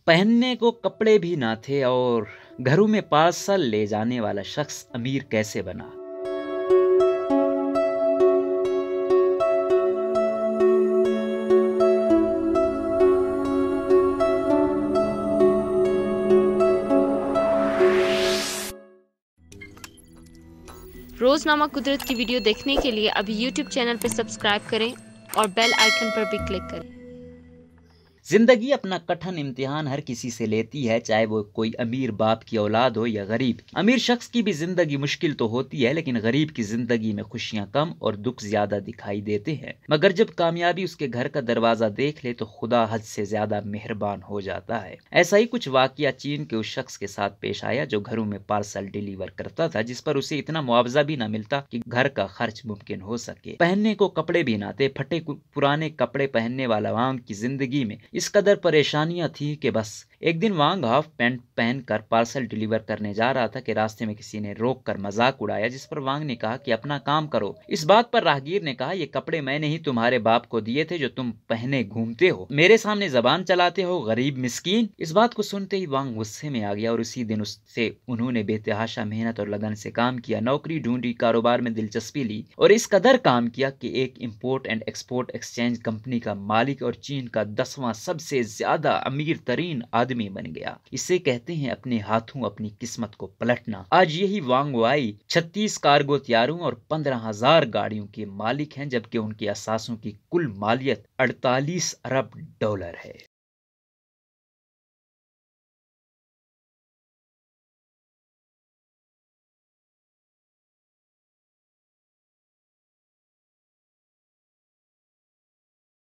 पहनने को कपड़े भी ना थे और घरों में पार्सल ले जाने वाला शख्स अमीर कैसे बना। रोजनामा कुदरत की वीडियो देखने के लिए अभी YouTube चैनल पर सब्सक्राइब करें और बेल आइकन पर भी क्लिक करें। जिंदगी अपना कठिन इम्तिहान हर किसी से लेती है, चाहे वो कोई अमीर बाप की औलाद हो या गरीब की। अमीर शख्स की भी जिंदगी मुश्किल तो होती है, लेकिन गरीब की जिंदगी में खुशियां कम और दुख ज्यादा दिखाई देते हैं। मगर जब कामयाबी उसके घर का दरवाजा देख ले तो खुदा हद से ज्यादा मेहरबान हो जाता है। ऐसा ही कुछ वाकया चीन के उस शख्स के साथ पेश आया जो घरों में पार्सल डिलीवर करता था, जिस पर उसे इतना मुआवजा भी न मिलता कि घर का खर्च मुमकिन हो सके। पहनने को कपड़े भी ना थे, फटे पुराने कपड़े पहनने वाला वांग की जिंदगी में इस कदर परेशानियां थी कि बस एक दिन वांग हाफ पैंट पहनकर पार्सल डिलीवर करने जा रहा था कि रास्ते में किसी ने रोक कर मजाक उड़ाया, जिस पर वांग ने कहा कि अपना काम करो। इस बात पर राहगीर ने कहा, ये कपड़े मैंने ही तुम्हारे बाप को दिए थे जो तुम पहने घूमते हो, मेरे सामने जबान चलाते हो गरीब मिस्कीन। इस बात को सुनते ही वांग गुस्से में आ गया और उसी दिन उससे उन्होंने बेतहाशा मेहनत और लगन से काम किया, नौकरी ढूंढी, कारोबार में दिलचस्पी ली और इस कदर काम किया कि एक import and export exchange company का मालिक और चीन का 10वां सबसे ज्यादा अमीर तरीन आदमी बन गया। इसे कहते हैं अपने हाथों अपनी किस्मत को पलटना। आज यही वांग वाई 36 कार्गो त्यारों और 15,000 गाड़ियों के मालिक हैं, जबकि उनके असासों की कुल मालियत $48 अरब है।